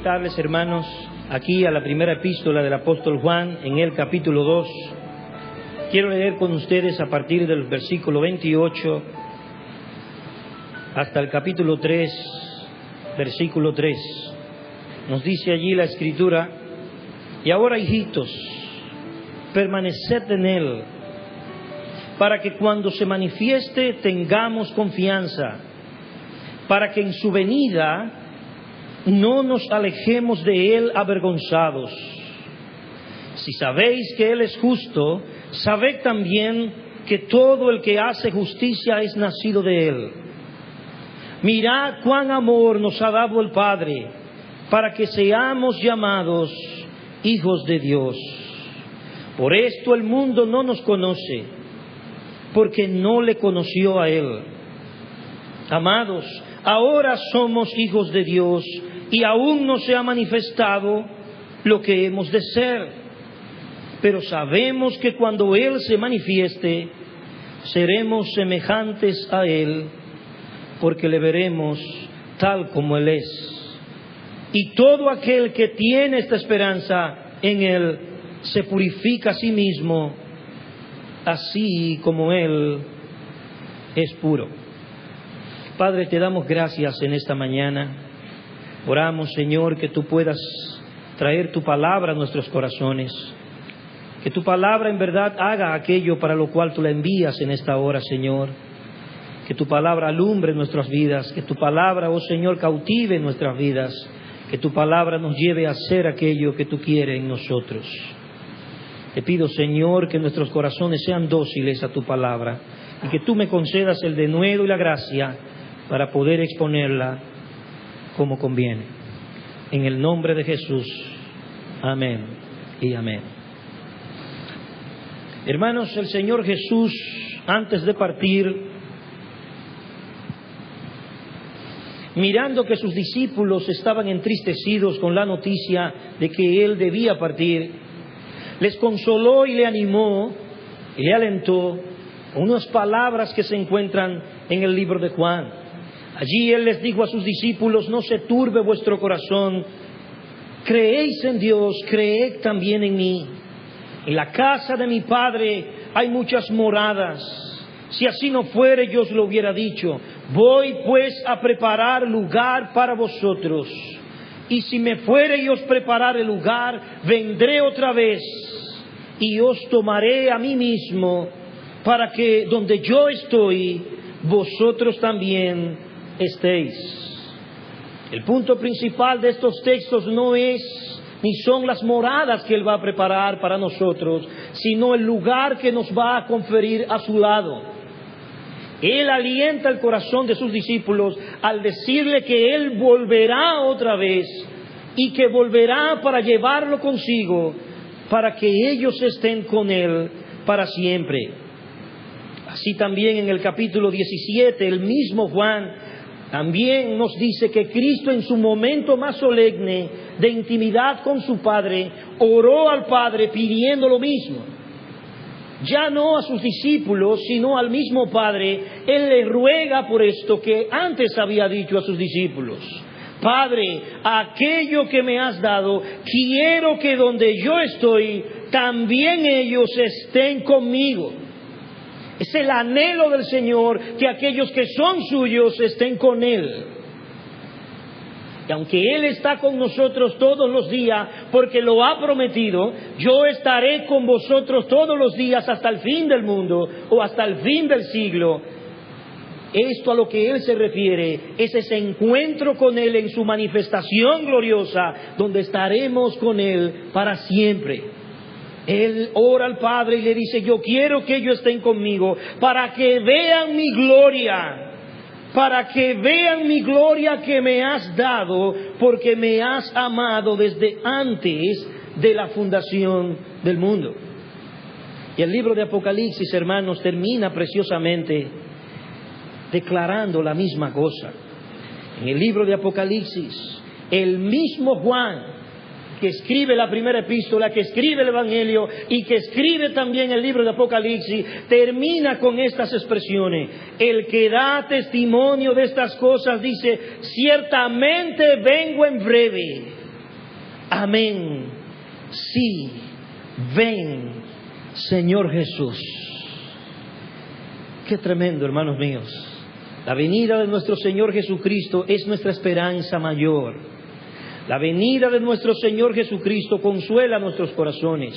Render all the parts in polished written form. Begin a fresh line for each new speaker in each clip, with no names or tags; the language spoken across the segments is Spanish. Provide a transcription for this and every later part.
invitarles, hermanos, aquí a la primera epístola del apóstol Juan, en el capítulo 2. Quiero leer con ustedes a partir del versículo 28 hasta el capítulo 3, versículo 3. Nos dice allí la Escritura: y ahora, hijitos, permaneced en Él, para que cuando se manifieste tengamos confianza, para que en su venida no nos alejemos de Él avergonzados. Si sabéis que Él es justo, sabed también que todo el que hace justicia es nacido de Él. Mirad cuán amor nos ha dado el Padre, para que seamos llamados hijos de Dios. Por esto el mundo no nos conoce, porque no le conoció a Él. Amados, ahora somos hijos de Dios, y aún no se ha manifestado lo que hemos de ser. Pero sabemos que cuando Él se manifieste, seremos semejantes a Él, porque le veremos tal como Él es. Y todo aquel que tiene esta esperanza en Él se purifica a sí mismo, así como Él es puro. Padre, te damos gracias en esta mañana. Oramos, Señor, que tú puedas traer tu palabra a nuestros corazones. Que tu palabra en verdad haga aquello para lo cual tú la envías en esta hora, Señor. Que tu palabra alumbre nuestras vidas. Que tu palabra, oh Señor, cautive nuestras vidas. Que tu palabra nos lleve a hacer aquello que tú quieres en nosotros. Te pido, Señor, que nuestros corazones sean dóciles a tu palabra y que tú me concedas el denuedo y la gracia para poder exponerla como conviene. En el nombre de Jesús. Amén y amén. Hermanos, el Señor Jesús, antes de partir, mirando que sus discípulos estaban entristecidos con la noticia de que Él debía partir, les consoló y le animó y le alentó con unas palabras que se encuentran en el libro de Juan. Allí Él les dijo a sus discípulos: no se turbe vuestro corazón, creéis en Dios, creed también en mí. En la casa de mi Padre hay muchas moradas. Si así no fuere, yo os lo hubiera dicho. Voy pues a preparar lugar para vosotros. Y si me fuere y os preparare lugar, vendré otra vez y os tomaré a mí mismo, para que donde yo estoy, vosotros también estéis. El punto principal de estos textos no es ni son las moradas que Él va a preparar para nosotros, sino el lugar que nos va a conferir a su lado. Él alienta el corazón de sus discípulos al decirle que Él volverá otra vez y que volverá para llevarlo consigo, para que ellos estén con Él para siempre. Así también en el capítulo 17, el mismo Juan también nos dice que Cristo, en su momento más solemne de intimidad con su Padre, oró al Padre pidiendo lo mismo. Ya no a sus discípulos, sino al mismo Padre. Él le ruega por esto que antes había dicho a sus discípulos: Padre, aquello que me has dado, quiero que donde yo estoy, también ellos estén conmigo. Es el anhelo del Señor que aquellos que son suyos estén con Él. Y aunque Él está con nosotros todos los días, porque lo ha prometido, yo estaré con vosotros todos los días hasta el fin del mundo o hasta el fin del siglo. Esto a lo que Él se refiere es ese encuentro con Él en su manifestación gloriosa, donde estaremos con Él para siempre. Él ora al Padre y le dice: yo quiero que ellos estén conmigo para que vean mi gloria, para que vean mi gloria que me has dado, porque me has amado desde antes de la fundación del mundo. Y el libro de Apocalipsis, hermanos, termina preciosamente declarando la misma cosa. En el libro de Apocalipsis, el mismo Juan, que escribe la primera epístola, que escribe el Evangelio y que escribe también el libro de Apocalipsis, termina con estas expresiones. El que da testimonio de estas cosas dice: ciertamente vengo en breve. Amén. Sí, ven, Señor Jesús. Qué tremendo, hermanos míos. La venida de nuestro Señor Jesucristo es nuestra esperanza mayor. La venida de nuestro Señor Jesucristo consuela nuestros corazones.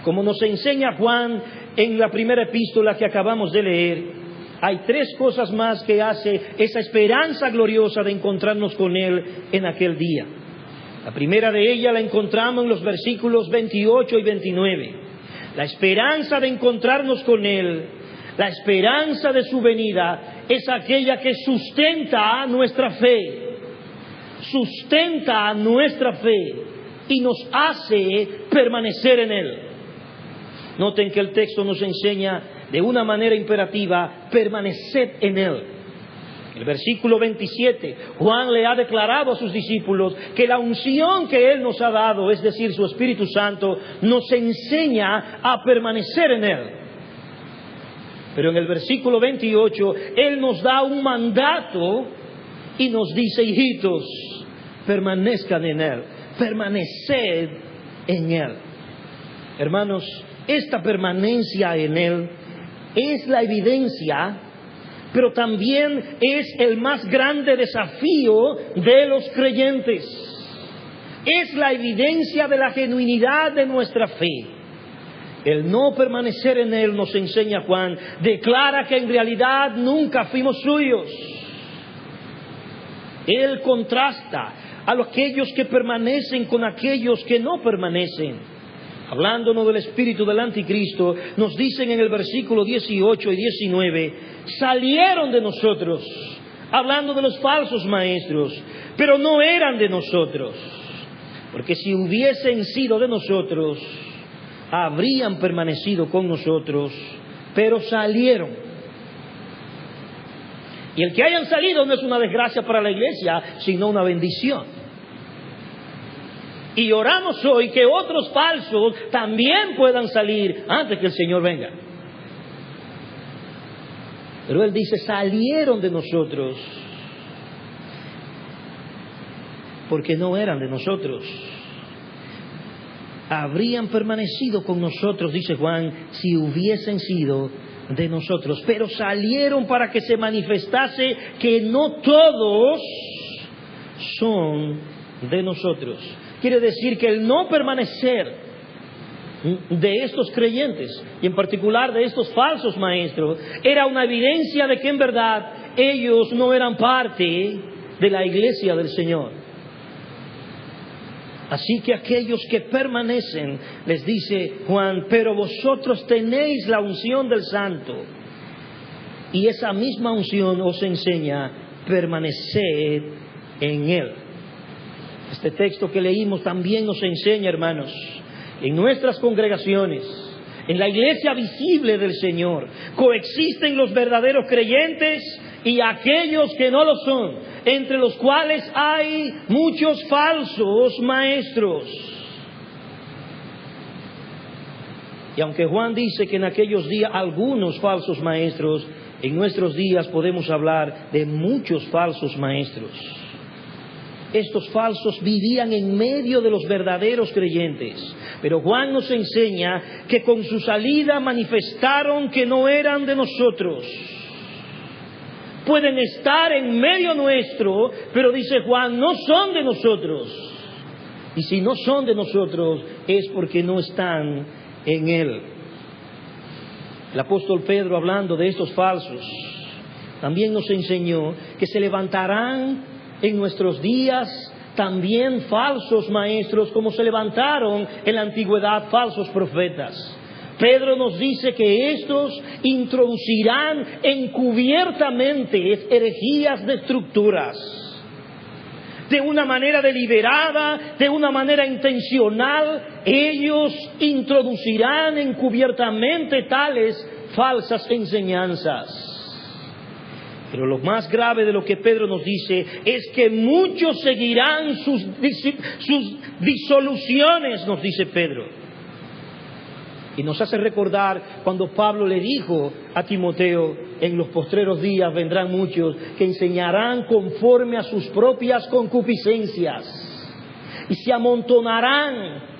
Como nos enseña Juan en la primera epístola que acabamos de leer, hay tres cosas más que hace esa esperanza gloriosa de encontrarnos con Él en aquel día. La primera de ellas la encontramos en los versículos 28 y 29. La esperanza de encontrarnos con Él, la esperanza de su venida, es aquella que sustenta nuestra fe. Sustenta nuestra fe y nos hace permanecer en Él. Noten que el texto nos enseña de una manera imperativa, permaneced en Él. El versículo 27, Juan le ha declarado a sus discípulos que la unción que Él nos ha dado, es decir, su Espíritu Santo, nos enseña a permanecer en Él. Pero en el versículo 28, Él nos da un mandato y nos dice: hijitos, permanezcan en Él, permaneced en Él. Hermanos, esta permanencia en Él es la evidencia, pero también es el más grande desafío de los creyentes. Es la evidencia de la genuinidad de nuestra fe. El no permanecer en Él, nos enseña Juan, declara que en realidad nunca fuimos suyos. Él contrasta a aquellos que permanecen con aquellos que no permanecen. Hablándonos del espíritu del anticristo, nos dicen en el versículo 18 y 19, salieron de nosotros, hablando de los falsos maestros, pero no eran de nosotros, porque si hubiesen sido de nosotros, habrían permanecido con nosotros, pero salieron. Y el que hayan salido no es una desgracia para la iglesia, sino una bendición. Y oramos hoy que otros falsos también puedan salir antes que el Señor venga. Pero Él dice, salieron de nosotros porque no eran de nosotros. Habrían permanecido con nosotros, dice Juan, si hubiesen sido de nosotros. Pero salieron para que se manifestase que no todos son de nosotros. Quiere decir que el no permanecer de estos creyentes, y en particular de estos falsos maestros, era una evidencia de que en verdad ellos no eran parte de la iglesia del Señor. Así que aquellos que permanecen, les dice Juan, pero vosotros tenéis la unción del Santo, y esa misma unción os enseña permanecer en Él. Este texto que leímos también nos enseña, hermanos, en nuestras congregaciones, en la iglesia visible del Señor, coexisten los verdaderos creyentes y aquellos que no lo son, entre los cuales hay muchos falsos maestros. Y aunque Juan dice que en aquellos días algunos falsos maestros, en nuestros días podemos hablar de muchos falsos maestros. Estos falsos vivían en medio de los verdaderos creyentes. Pero Juan nos enseña que con su salida manifestaron que no eran de nosotros. Pueden estar en medio nuestro, pero dice Juan, no son de nosotros. Y si no son de nosotros, es porque no están en Él. El apóstol Pedro, hablando de estos falsos, también nos enseñó que se levantarán en nuestros días también falsos maestros, como se levantaron en la antigüedad falsos profetas. Pedro nos dice que estos introducirán encubiertamente herejías destructoras. De una manera deliberada, de una manera intencional, ellos introducirán encubiertamente tales falsas enseñanzas. Pero lo más grave de lo que Pedro nos dice es que muchos seguirán sus disoluciones, nos dice Pedro. Y nos hace recordar cuando Pablo le dijo a Timoteo, en los postreros días vendrán muchos que enseñarán conforme a sus propias concupiscencias. y se amontonarán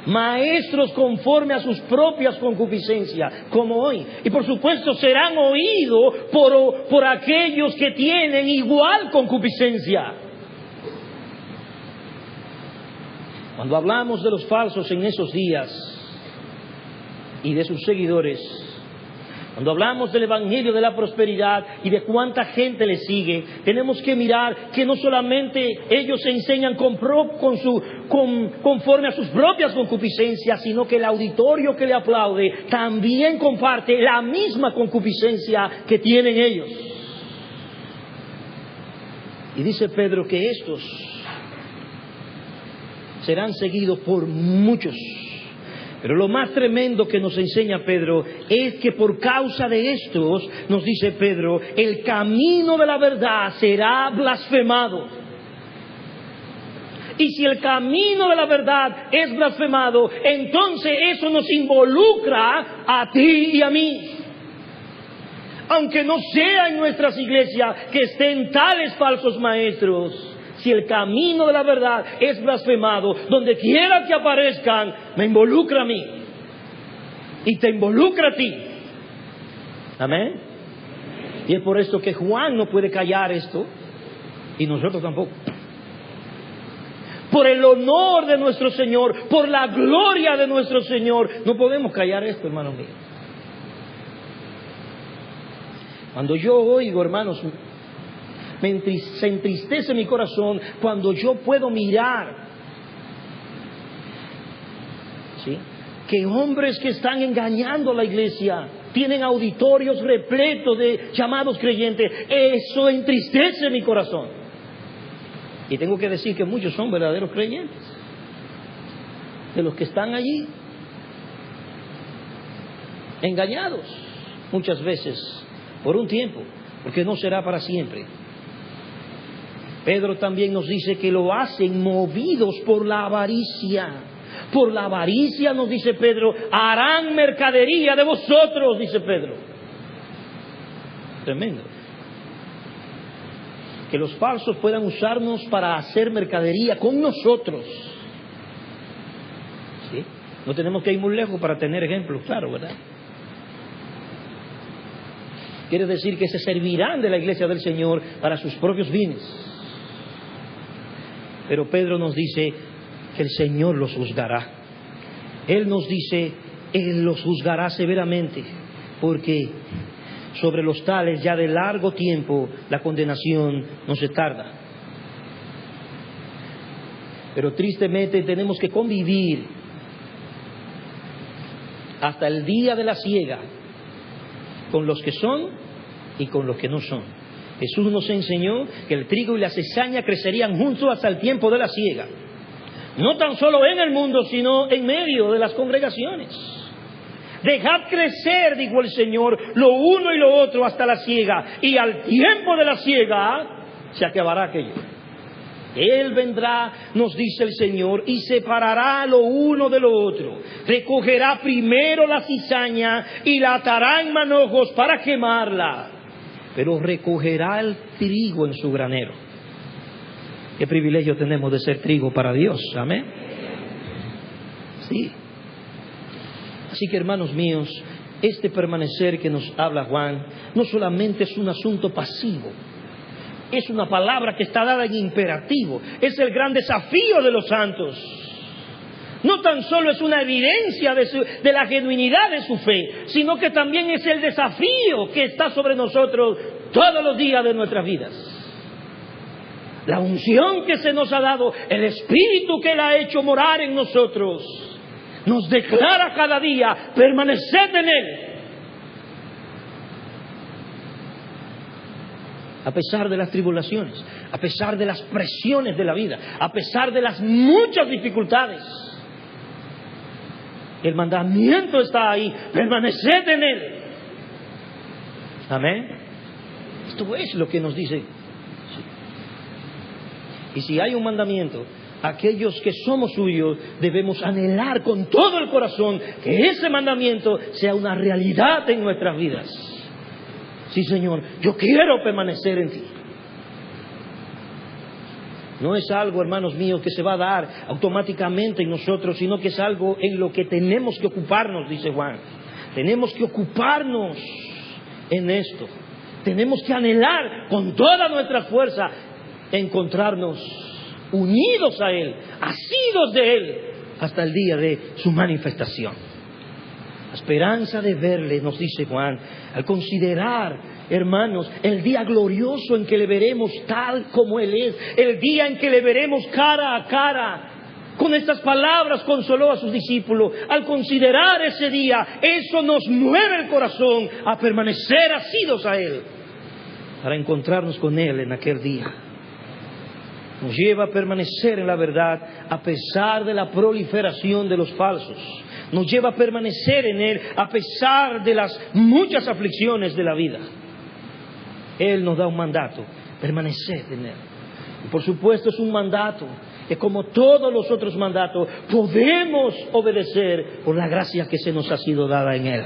maestros conforme a sus propias concupiscencias, como hoy. Y por supuesto serán oídos por aquellos que tienen igual concupiscencia. Cuando hablamos de los falsos en esos días y de sus seguidores, cuando hablamos del evangelio de la prosperidad y de cuánta gente le sigue, tenemos que mirar que no solamente ellos se enseñan conforme a sus propias concupiscencias, sino que el auditorio que le aplaude también comparte la misma concupiscencia que tienen ellos. Y dice Pedro que estos serán seguidos por muchos. Pero lo más tremendo que nos enseña Pedro es que por causa de estos, nos dice Pedro, el camino de la verdad será blasfemado. Y si el camino de la verdad es blasfemado, entonces eso nos involucra a ti y a mí. Aunque no sea en nuestras iglesias que estén tales falsos maestros, si el camino de la verdad es blasfemado, donde quiera que aparezcan, me involucra a mí. Y te involucra a ti. Amén. Y es por esto que Juan no puede callar esto, y nosotros tampoco. Por el honor de nuestro Señor, por la gloria de nuestro Señor, no podemos callar esto, hermano mío. Cuando yo oigo, hermanos, se entristece mi corazón cuando yo puedo mirar, ¿sí?, que hombres que están engañando a la iglesia tienen auditorios repletos de llamados creyentes. Eso entristece mi corazón. Y tengo que decir que muchos son verdaderos creyentes, de los que están allí engañados muchas veces por un tiempo, porque no será para siempre. Pedro también nos dice que lo hacen movidos por la avaricia. Por la avaricia, nos dice Pedro, harán mercadería de vosotros, dice Pedro. Tremendo. Que los falsos puedan usarnos para hacer mercadería con nosotros. ¿Sí? No tenemos que ir muy lejos para tener ejemplos, claro, ¿verdad? Quiere decir que se servirán de la iglesia del Señor para sus propios fines. Pero Pedro nos dice que el Señor los juzgará. Él nos dice, Él los juzgará severamente, porque sobre los tales ya de largo tiempo la condenación no se tarda. Pero tristemente tenemos que convivir hasta el día de la siega con los que son y con los que no son. Jesús nos enseñó que el trigo y la cizaña crecerían juntos hasta el tiempo de la siega. No tan solo en el mundo, sino en medio de las congregaciones. Dejad crecer, dijo el Señor, lo uno y lo otro hasta la siega. Y al tiempo de la siega se acabará aquello. Él vendrá, nos dice el Señor, y separará lo uno de lo otro. Recogerá primero la cizaña y la atará en manojos para quemarla. Pero recogerá el trigo en su granero. Qué privilegio tenemos de ser trigo para Dios, amén. Sí. Así que, hermanos míos, este permanecer que nos habla Juan no solamente es un asunto pasivo, es una palabra que está dada en imperativo, es el gran desafío de los santos. No tan solo es una evidencia de la genuinidad de su fe, sino que también es el desafío que está sobre nosotros todos los días de nuestras vidas. La unción que se nos ha dado, el Espíritu que Él ha hecho morar en nosotros, nos declara cada día, permaneced en Él. A pesar de las tribulaciones, a pesar de las presiones de la vida, a pesar de las muchas dificultades, el mandamiento está ahí, permaneced en Él. Amén. Esto es lo que nos dice. Y si hay un mandamiento, aquellos que somos suyos debemos anhelar con todo el corazón que ese mandamiento sea una realidad en nuestras vidas. Sí, Señor, yo quiero permanecer en ti. No es algo, hermanos míos, que se va a dar automáticamente en nosotros, sino que es algo en lo que tenemos que ocuparnos, dice Juan. Tenemos que ocuparnos en esto. Tenemos que anhelar con toda nuestra fuerza encontrarnos unidos a Él, asidos de Él, hasta el día de su manifestación. La esperanza de verle, nos dice Juan, al considerar, hermanos, el día glorioso en que le veremos tal como Él es, el día en que le veremos cara a cara. Con estas palabras consoló a sus discípulos. Al considerar ese día, eso nos mueve el corazón a permanecer asidos a Él, para encontrarnos con Él en aquel día. Nos lleva a permanecer en la verdad a pesar de la proliferación de los falsos. Nos lleva a permanecer en Él a pesar de las muchas aflicciones de la vida. Él nos da un mandato: permanecer en Él. Y por supuesto es un mandato que, como todos los otros mandatos, podemos obedecer por la gracia que se nos ha sido dada en Él.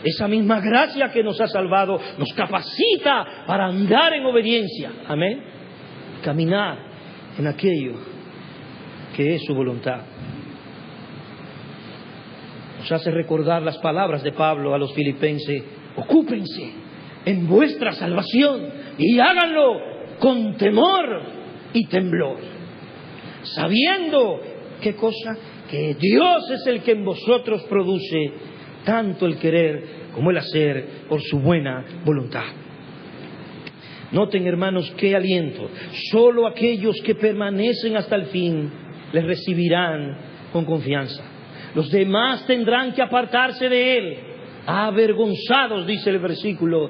Esa misma gracia que nos ha salvado nos capacita para andar en obediencia. Amén. Caminar en aquello que es su voluntad. Nos hace recordar las palabras de Pablo a los filipenses: ocúpense en vuestra salvación y háganlo con temor y temblor, sabiendo, ¿qué cosa? Que Dios es el que en vosotros produce tanto el querer como el hacer por su buena voluntad. Noten, hermanos, qué aliento. Solo aquellos que permanecen hasta el fin les recibirán con confianza. Los demás tendrán que apartarse de Él, avergonzados, dice el versículo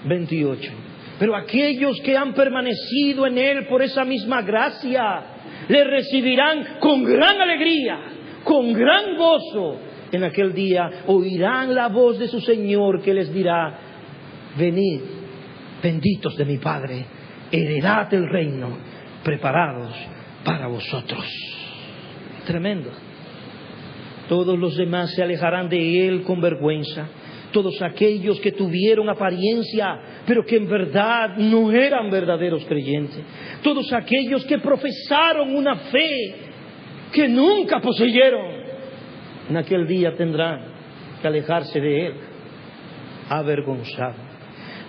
28. Pero aquellos que han permanecido en Él por esa misma gracia, le recibirán con gran alegría, con gran gozo. En aquel día oirán la voz de su Señor, que les dirá: venid, benditos de mi Padre, heredad el reino preparados para vosotros. Tremendo. Todos los demás se alejarán de Él con vergüenza. Todos aquellos que tuvieron apariencia, pero que en verdad no eran verdaderos creyentes. Todos aquellos que profesaron una fe que nunca poseyeron, en aquel día tendrán que alejarse de Él, avergonzados.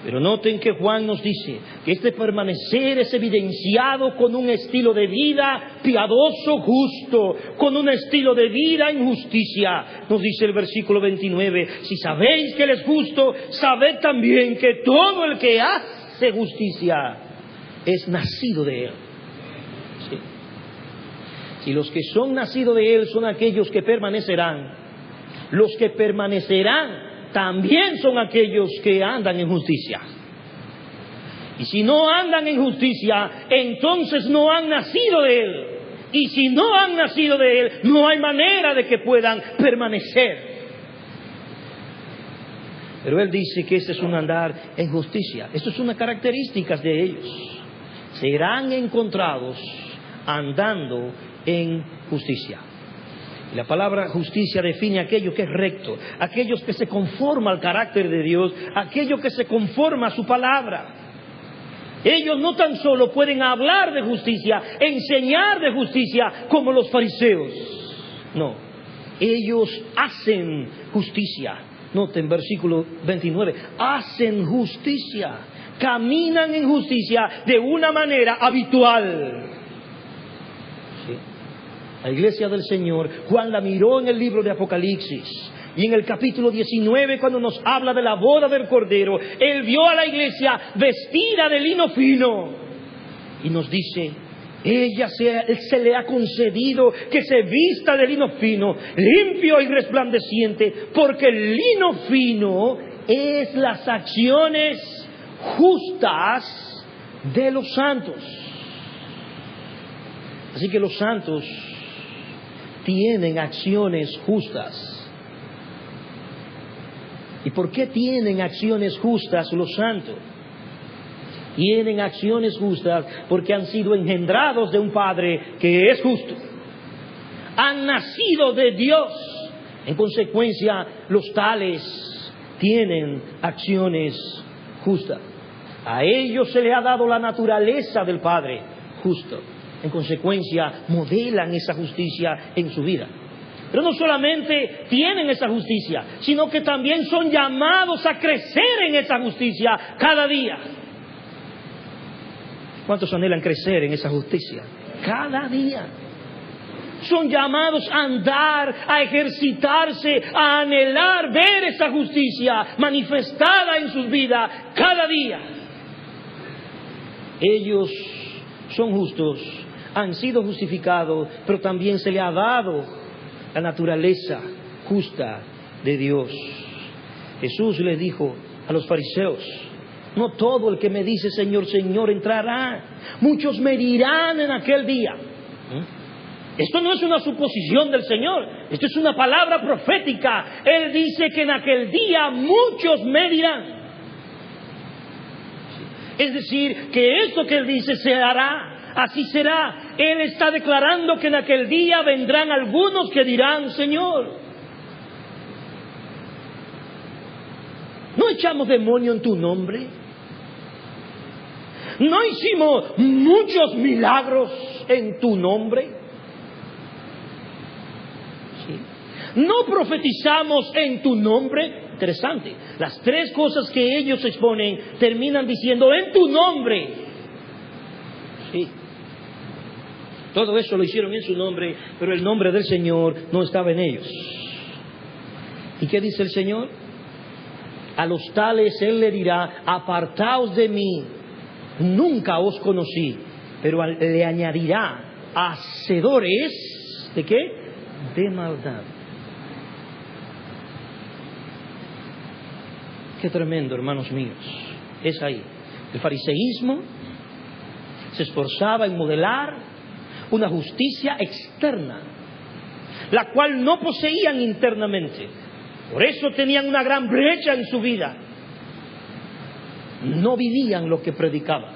Pero noten que Juan nos dice que este permanecer es evidenciado con un estilo de vida piadoso, justo, con un estilo de vida en justicia. Nos dice el versículo 29, si sabéis que Él es justo, sabed también que todo el que hace justicia es nacido de Él. Sí. Si los que son nacidos de Él son aquellos que permanecerán, los que permanecerán también son aquellos que andan en justicia. Y si no andan en justicia, entonces no han nacido de Él. Y si no han nacido de Él, no hay manera de que puedan permanecer. Pero Él dice que este es un andar en justicia. Esto es una característica de ellos. Serán encontrados andando en justicia. La palabra justicia define aquello que es recto, aquellos que se conforma al carácter de Dios, aquello que se conforma a su palabra. Ellos no tan solo pueden hablar de justicia, enseñar de justicia como los fariseos. No, ellos hacen justicia. Noten versículo 29, hacen justicia, caminan en justicia de una manera habitual. La iglesia del Señor, Juan la miró en el libro de Apocalipsis, y en el capítulo 19, cuando nos habla de la boda del Cordero, Él vio a la iglesia vestida de lino fino, y nos dice: ella se le ha concedido que se vista de lino fino, limpio y resplandeciente, porque el lino fino es las acciones justas de los santos. Así que los santos tienen acciones justas. ¿Y por qué tienen acciones justas los santos? Tienen acciones justas porque han sido engendrados de un Padre que es justo. Han nacido de Dios. En consecuencia, los tales tienen acciones justas. A ellos se le ha dado la naturaleza del Padre justo. En consecuencia, modelan esa justicia en su vida. Pero no solamente tienen esa justicia, sino que también son llamados a crecer en esa justicia cada día. ¿Cuántos anhelan crecer en esa justicia? Cada día. Son llamados a andar, a ejercitarse, a anhelar ver esa justicia manifestada en sus vidas cada día. Ellos son justos, han sido justificados, pero también se le ha dado la naturaleza justa de Dios. Jesús les dijo a los fariseos: no todo el que me dice Señor, Señor entrará. Muchos me dirán en aquel día. Esto no es una suposición del Señor, esto es una palabra profética. Él dice que en aquel día muchos me dirán. Es decir, que esto que Él dice se hará, así será. Él está declarando que en aquel día vendrán algunos que dirán: Señor, ¿no echamos demonio en tu nombre? ¿No hicimos muchos milagros en tu nombre? ¿Sí? ¿No profetizamos en tu nombre? Interesante. Las tres cosas que ellos exponen terminan diciendo: en tu nombre. Sí. Todo eso lo hicieron en su nombre, pero el nombre del Señor no estaba en ellos. ¿Y qué dice el Señor? A los tales Él le dirá: apartaos de mí, nunca os conocí. Pero le añadirá: hacedores ¿de qué? De maldad. Qué tremendo, hermanos míos. Es ahí. El fariseísmo se esforzaba en modelar una justicia externa, la cual no poseían internamente. Por eso tenían una gran brecha en su vida. No vivían lo que predicaban.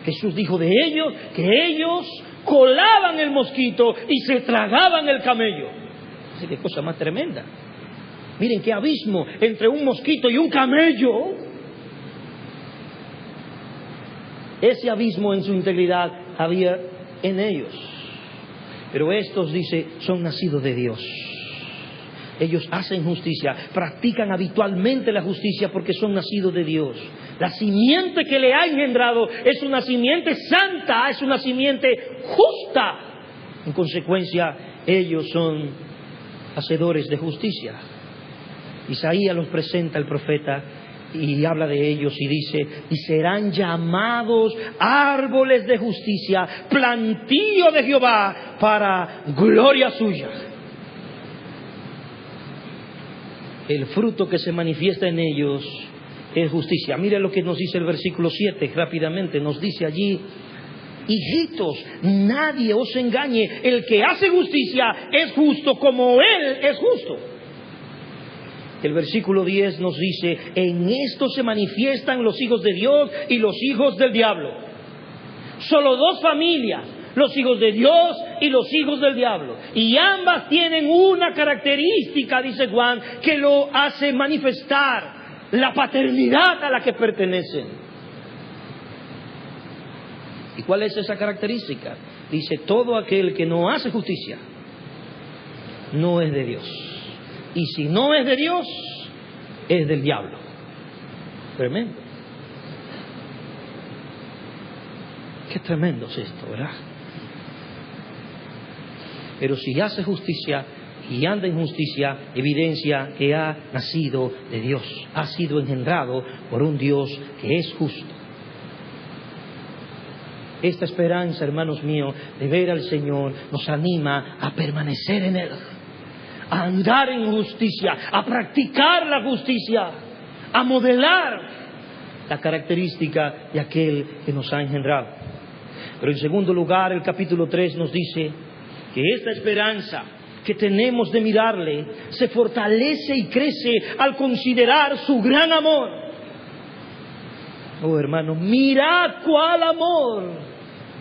Jesús dijo de ellos que ellos colaban el mosquito y se tragaban el camello. Así que cosa más tremenda. Miren qué abismo entre un mosquito y un camello. Ese abismo en su integridad había en ellos. Pero estos, dice, son nacidos de Dios. Ellos hacen justicia, practican habitualmente la justicia porque son nacidos de Dios. La simiente que le ha engendrado es una simiente santa, es una simiente justa. En consecuencia, ellos son hacedores de justicia. Isaías los presenta el profeta y habla de ellos y dice: y serán llamados árboles de justicia, plantío de Jehová para gloria suya. El fruto que se manifiesta en ellos es justicia. Mire lo que nos dice el versículo 7 rápidamente. Nos dice allí: hijitos, nadie os engañe, el que hace justicia es justo como Él es justo. El versículo 10 nos dice: en esto se manifiestan los hijos de Dios y los hijos del diablo. Solo dos familias: los hijos de Dios y los hijos del diablo. Y ambas tienen una característica, dice Juan, que lo hace manifestar: la paternidad a la que pertenecen. ¿Y cuál es esa característica? Dice: todo aquel que no hace justicia no es de Dios. Y si no es de Dios, es del diablo. Tremendo. Qué tremendo es esto, ¿verdad? Pero si hace justicia y anda en justicia, evidencia que ha nacido de Dios, ha sido engendrado por un Dios que es justo. Esta esperanza, hermanos míos, de ver al Señor nos anima a permanecer en Él, a andar en justicia, a practicar la justicia, a modelar la característica de aquel que nos ha engendrado. Pero en segundo lugar, el capítulo 3 nos dice que esta esperanza que tenemos de mirarle se fortalece y crece al considerar su gran amor. Oh, hermano, mirad cuál amor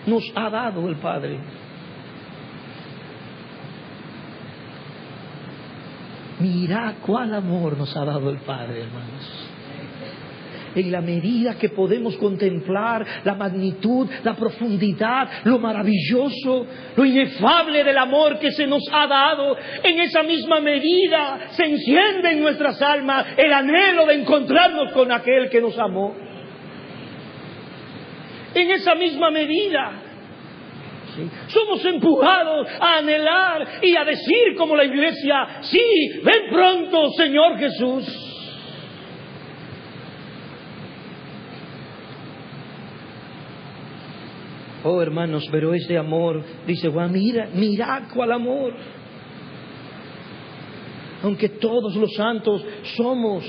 nos ha dado el Padre. Mirad cuál amor nos ha dado el Padre, hermanos. en la medida que podemos contemplar la magnitud, la profundidad, lo maravilloso, lo inefable del amor que se nos ha dado, en esa misma medida se enciende en nuestras almas el anhelo de encontrarnos con aquel que nos amó. En esa misma medida somos empujados a anhelar y a decir como la iglesia: sí, ven pronto, Señor Jesús. Oh, hermanos, pero ese amor, dice Juan, mirad cuál amor. Aunque todos los santos somos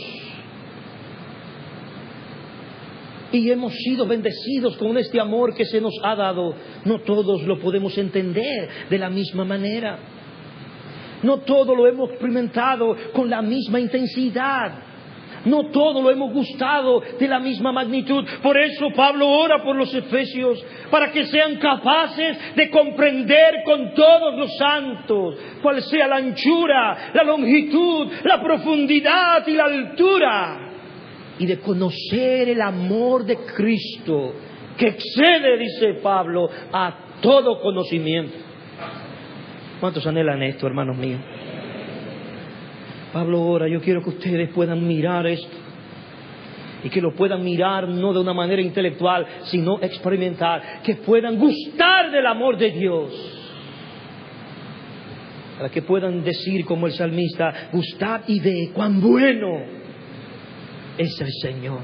y hemos sido bendecidos con este amor que se nos ha dado, no todos lo podemos entender de la misma manera. No todo lo hemos experimentado con la misma intensidad. No todo lo hemos gustado de la misma magnitud. Por eso Pablo ora por los efesios, para que sean capaces de comprender con todos los santos cuál sea la anchura, la longitud, la profundidad y la altura, y de conocer el amor de Cristo, que excede, dice Pablo, a todo conocimiento. ¿Cuántos anhelan esto, hermanos míos? Pablo ora: yo quiero que ustedes puedan mirar esto, y que lo puedan mirar no de una manera intelectual, sino experimental, que puedan gustar del amor de Dios, para que puedan decir como el salmista: gustad y ve cuán bueno es el Señor.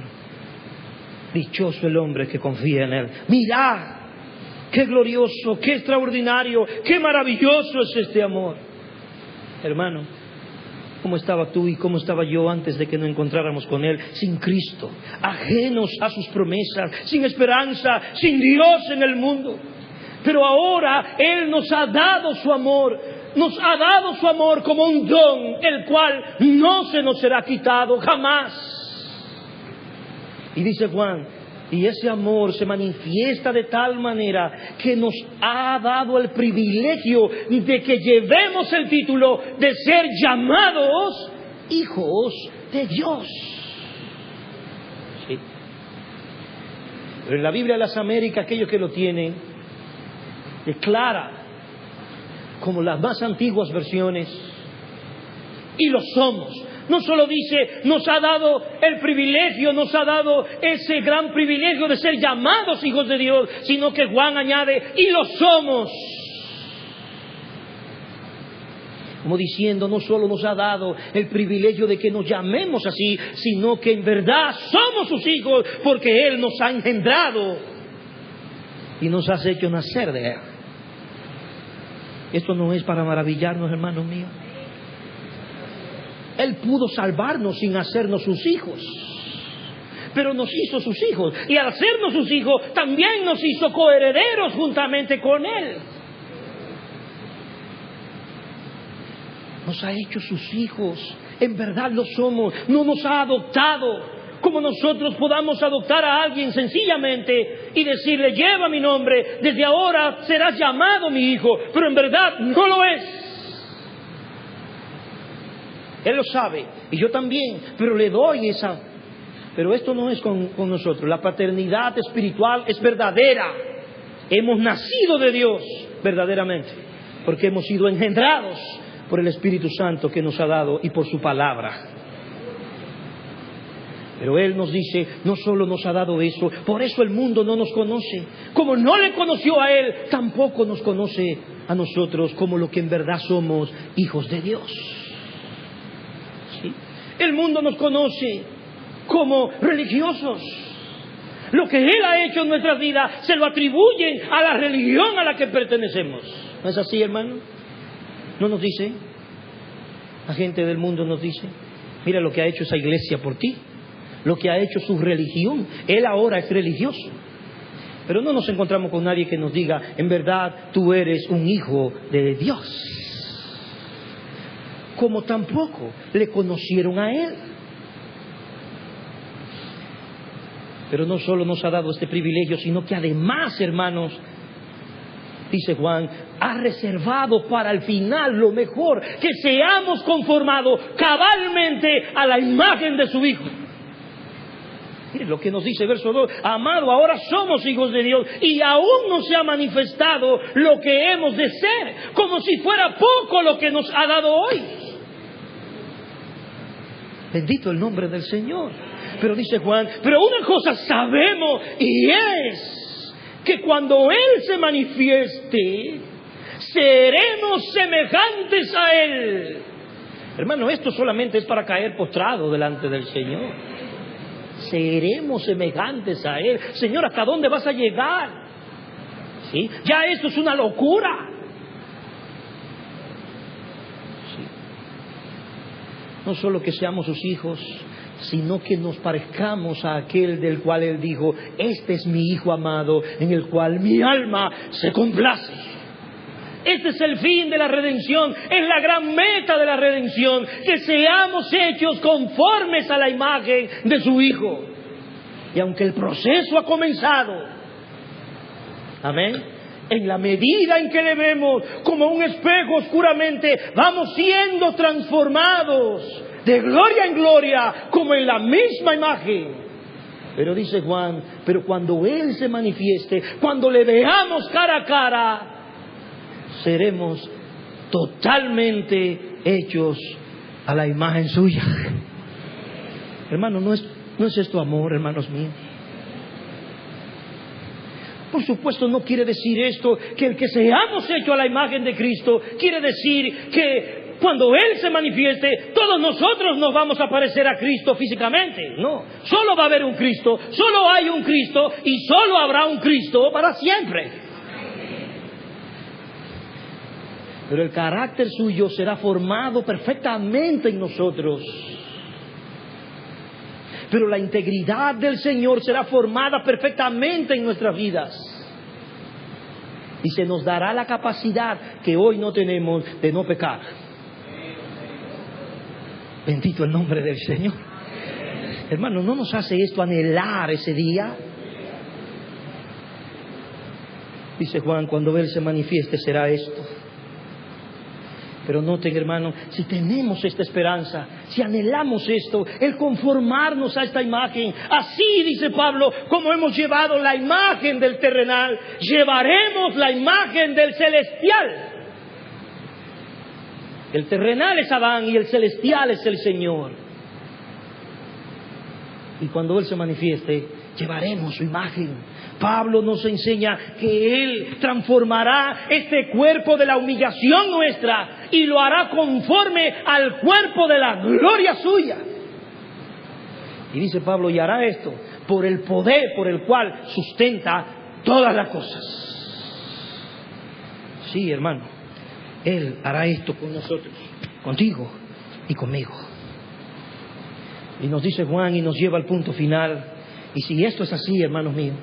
Dichoso el hombre que confía en Él. Mirad qué glorioso, qué extraordinario, qué maravilloso es este amor. Hermano, ¿cómo estaba tú y cómo estaba yo antes de que nos encontráramos con Él? Sin Cristo, ajenos a sus promesas, sin esperanza, sin Dios en el mundo. Pero ahora Él nos ha dado su amor, nos ha dado su amor como un don, el cual no se nos será quitado jamás. Y dice Juan, y ese amor se manifiesta de tal manera que nos ha dado el privilegio de que llevemos el título de ser llamados hijos de Dios. Sí. Pero en la Biblia de las Américas, aquellos que lo tienen, declara como las más antiguas versiones: y lo somos. No solo dice, nos ha dado el privilegio, nos ha dado ese gran privilegio de ser llamados hijos de Dios, sino que Juan añade: y lo somos. Como diciendo, no solo nos ha dado el privilegio de que nos llamemos así, sino que en verdad somos sus hijos, porque Él nos ha engendrado y nos ha hecho nacer de Él. Esto no es para maravillarnos, hermanos míos. Él pudo salvarnos sin hacernos sus hijos, pero nos hizo sus hijos, y al hacernos sus hijos también nos hizo coherederos juntamente con Él. Nos ha hecho sus hijos, en verdad lo somos. No nos ha adoptado como nosotros podamos adoptar a alguien sencillamente y decirle: lleva mi nombre, desde ahora serás llamado mi hijo, pero en verdad no lo es. Él lo sabe, y yo también, pero le doy esa. Pero esto no es con nosotros. La paternidad espiritual es verdadera. Hemos nacido de Dios verdaderamente, porque hemos sido engendrados por el Espíritu Santo que nos ha dado y por su palabra. Pero Él nos dice, no solo nos ha dado eso, por eso el mundo no nos conoce. Como no le conoció a Él, tampoco nos conoce a nosotros como lo que en verdad somos, hijos de Dios. El mundo nos conoce como religiosos. Lo que Él ha hecho en nuestras vidas se lo atribuyen a la religión a la que pertenecemos. ¿No es así, hermano? ¿No nos dice? La gente del mundo nos dice: mira lo que ha hecho esa iglesia por ti, lo que ha hecho su religión. Él ahora es religioso. Pero no nos encontramos con nadie que nos diga: en verdad tú eres un hijo de Dios. Como tampoco le conocieron a Él. Pero no solo nos ha dado este privilegio, sino que además, hermanos, dice Juan, ha reservado para el final lo mejor, que seamos conformados cabalmente a la imagen de su Hijo. Mire lo que nos dice verso 2. Amado, ahora somos hijos de Dios y aún no se ha manifestado lo que hemos de ser, como si fuera poco lo que nos ha dado hoy. Bendito el nombre del Señor. Pero dice Juan, pero una cosa sabemos, y es que cuando Él se manifieste, seremos semejantes a Él. Hermano, esto solamente es para caer postrado delante del Señor. Seremos semejantes a Él. Señor, ¿hasta dónde vas a llegar? ¿Sí? Ya esto es una locura. Sí. No solo que seamos sus hijos, sino que nos parezcamos a aquel del cual Él dijo, este es mi Hijo amado, en el cual mi alma se complace. Este es el fin de la redención, es la gran meta de la redención, que seamos hechos conformes a la imagen de su Hijo. Y aunque el proceso ha comenzado, amén, en la medida en que le vemos como un espejo oscuramente, vamos siendo transformados de gloria en gloria, como en la misma imagen. Pero dice Juan, pero cuando Él se manifieste, cuando le veamos cara a cara, seremos totalmente hechos a la imagen suya. Hermano, ¿no es esto amor, hermanos míos? Por supuesto no quiere decir esto que el que seamos hechos a la imagen de Cristo quiere decir que cuando Él se manifieste, todos nosotros nos vamos a parecer a Cristo físicamente. No, solo va a haber un Cristo, solo hay un Cristo y solo habrá un Cristo para siempre. Pero el carácter suyo será formado perfectamente en nosotros. Pero la integridad del Señor será formada perfectamente en nuestras vidas. Y se nos dará la capacidad que hoy no tenemos de no pecar. Bendito el nombre del Señor. Hermano, ¿no nos hace esto anhelar ese día? Dice Juan, cuando Él se manifieste será esto. Pero noten, hermano, si tenemos esta esperanza, si anhelamos esto, el conformarnos a esta imagen, así dice Pablo, como hemos llevado la imagen del terrenal, llevaremos la imagen del celestial. El terrenal es Adán y el celestial es el Señor. Y cuando Él se manifieste, llevaremos su imagen. Pablo nos enseña que Él transformará este cuerpo de la humillación nuestra y lo hará conforme al cuerpo de la gloria suya. Y dice Pablo, y hará esto por el poder por el cual sustenta todas las cosas. Sí, hermano, Él hará esto con nosotros, contigo y conmigo. Y nos dice Juan y nos lleva al punto final. Y si esto es así, hermanos míos,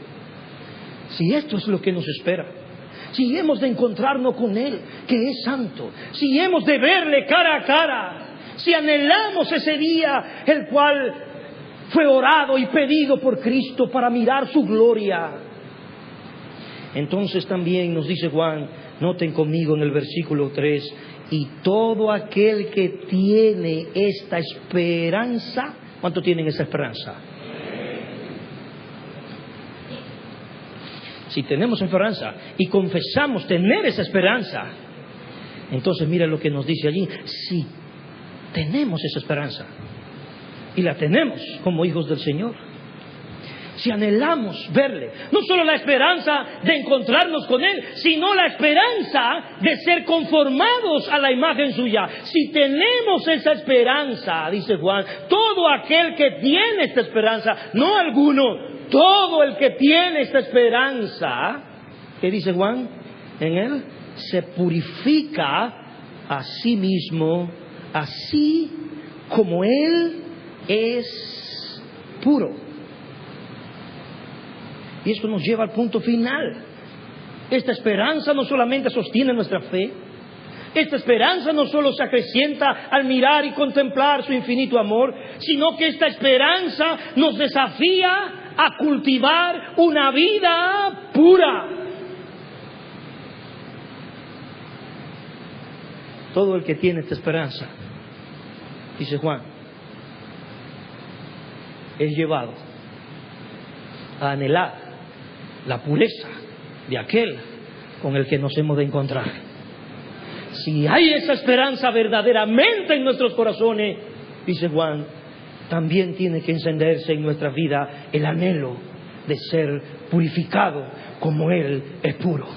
si esto es lo que nos espera, si hemos de encontrarnos con Él, que es santo, si hemos de verle cara a cara, si anhelamos ese día, el cual fue orado y pedido por Cristo para mirar su gloria, entonces también nos dice Juan, noten conmigo en el versículo 3, y todo aquel que tiene esta esperanza, ¿cuánto tienen esa esperanza? Si tenemos esperanza y confesamos tener esa esperanza, entonces mira lo que nos dice allí. Si tenemos esa esperanza y la tenemos como hijos del Señor, si anhelamos verle, no solo la esperanza de encontrarnos con Él, sino la esperanza de ser conformados a la imagen suya. Si tenemos esa esperanza, dice Juan, todo aquel que tiene esta esperanza, no alguno, todo el que tiene esta esperanza, ¿qué dice Juan? En Él se purifica a sí mismo, así como Él es puro. Y esto nos lleva al punto final. Esta esperanza no solamente sostiene nuestra fe, esta esperanza no solo se acrecienta al mirar y contemplar su infinito amor, sino que esta esperanza nos desafía a cultivar una vida pura. Todo el que tiene esta esperanza, dice Juan, es llevado a anhelar la pureza de aquel con el que nos hemos de encontrar. Si hay esa esperanza verdaderamente en nuestros corazones, dice Juan, también tiene que encenderse en nuestra vida el anhelo de ser purificado como Él es puro.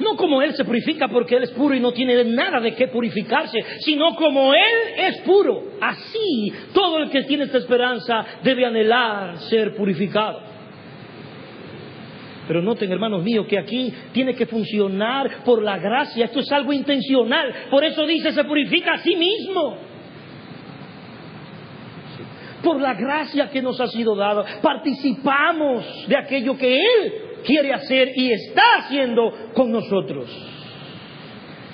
No como Él se purifica porque Él es puro y no tiene nada de qué purificarse, sino como Él es puro. Así todo el que tiene esta esperanza debe anhelar ser purificado. Pero noten, hermanos míos, que aquí tiene que funcionar por la gracia. Esto es algo intencional. Por eso dice, se purifica a sí mismo. Por la gracia que nos ha sido dada, participamos de aquello que Él quiere hacer y está haciendo con nosotros.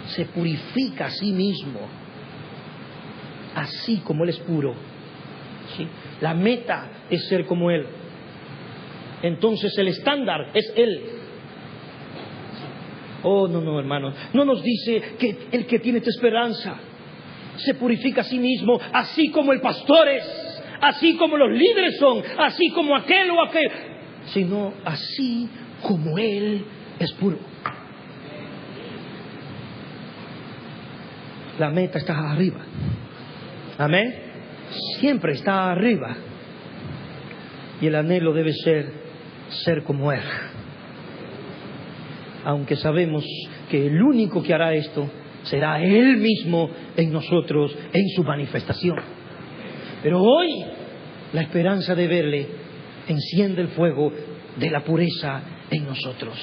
Se purifica a sí mismo, así como Él es puro. ¿Sí? La meta es ser como Él. Entonces el estándar es Él. Oh, no, hermanos. No nos dice que el que tiene esta esperanza se purifica a sí mismo, así como el pastor es, así como los líderes son, así como aquel o aquel, sino así como Él es puro. La meta está arriba. Amén. Siempre está arriba. Y el anhelo debe ser como Él. Aunque sabemos que el único que hará esto será Él mismo en nosotros, en su manifestación. Pero hoy la esperanza de verle enciende el fuego de la pureza en nosotros.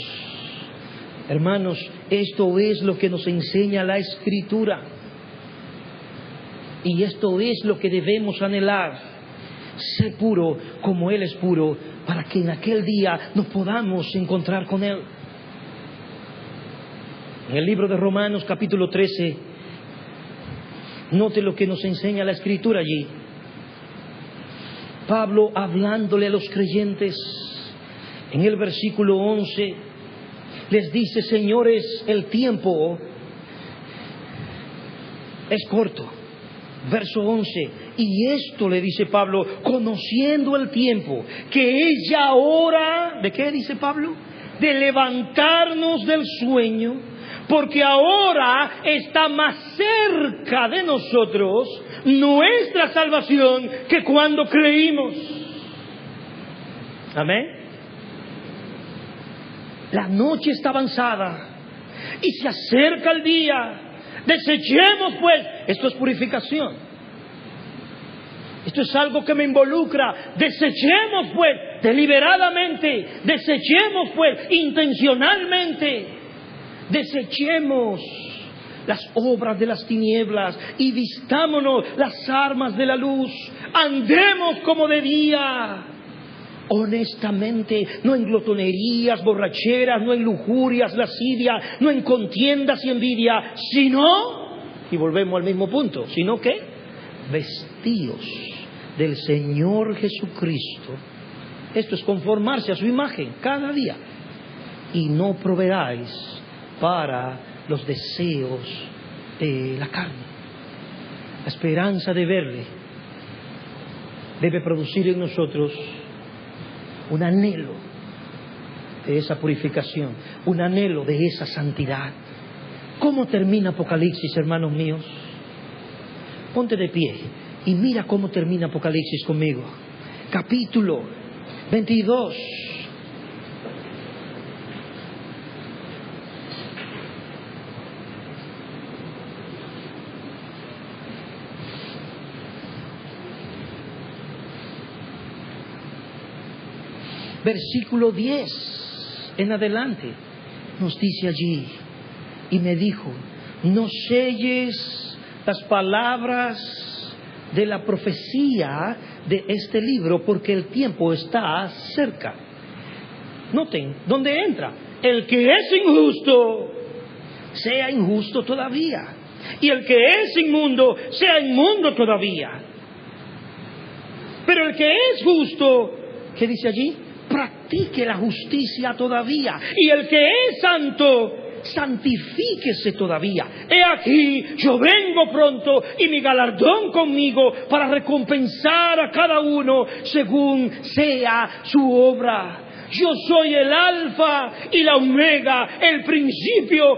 Hermanos, esto es lo que nos enseña la Escritura. Y esto es lo que debemos anhelar. Ser puro como Él es puro, para que en aquel día nos podamos encontrar con Él. En el libro de Romanos capítulo 13, note lo que nos enseña la Escritura allí. Pablo hablándole a los creyentes, en el versículo 11, les dice: señores, el tiempo es corto. Verso 11, y esto le dice Pablo, conociendo el tiempo, que es ya hora, ¿de qué dice Pablo? De levantarnos del sueño, porque ahora está más cerca de nosotros nuestra salvación que cuando creímos. Amén. La noche está avanzada y se acerca el día. Desechemos pues, esto es purificación. Esto es algo que me involucra. Desechemos pues deliberadamente, desechemos pues intencionalmente, desechemos las obras de las tinieblas y vistámonos las armas de la luz. Andemos como de día, honestamente, no en glotonerías, borracheras, no en lujurias, lascivia, no en contiendas y envidia, sino, y volvemos al mismo punto, sino que vestíos del Señor Jesucristo. Esto es conformarse a su imagen cada día, y no proveáis para los deseos de la carne. La esperanza de verle debe producir en nosotros un anhelo de esa purificación, un anhelo de esa santidad. ¿Cómo termina Apocalipsis, hermanos míos? Ponte de pie y mira cómo termina Apocalipsis conmigo. Capítulo 22. Versículo 10 en adelante nos dice allí: y me dijo, no selles las palabras de la profecía de este libro, porque el tiempo está cerca. Noten, ¿dónde entra? El que es injusto, sea injusto todavía, y el que es inmundo, sea inmundo todavía. Pero el que es justo, ¿qué dice allí? Practique la justicia todavía, y el que es santo santifíquese todavía. He aquí, yo vengo pronto y mi galardón conmigo para recompensar a cada uno según sea su obra. Yo soy el alfa y la omega, el principio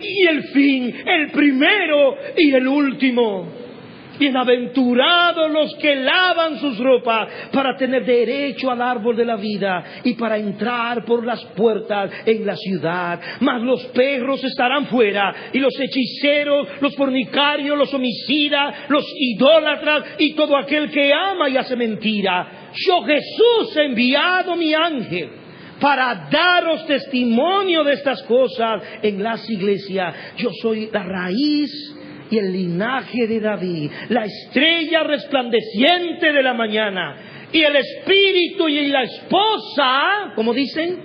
y el fin, el primero y el último. Bienaventurados los que lavan sus ropas para tener derecho al árbol de la vida y para entrar por las puertas en la ciudad. Mas los perros estarán fuera, y los hechiceros, los fornicarios, los homicidas, los idólatras y todo aquel que ama y hace mentira. Yo, Jesús, he enviado mi ángel para daros testimonio de estas cosas en las iglesias. Yo soy la raíz y el linaje de David, la estrella resplandeciente de la mañana. Y el espíritu y la esposa, ¿cómo dicen?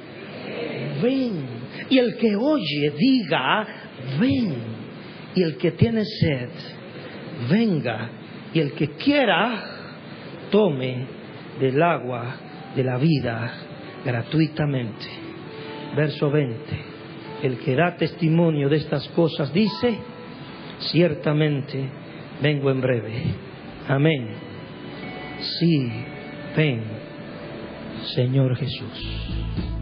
Ven. Y el que oye, diga, ven. Y el que tiene sed, venga. Y el que quiera, tome del agua de la vida gratuitamente. Verso 20. El que da testimonio de estas cosas dice: ciertamente vengo en breve. Amén. Sí, ven, Señor Jesús.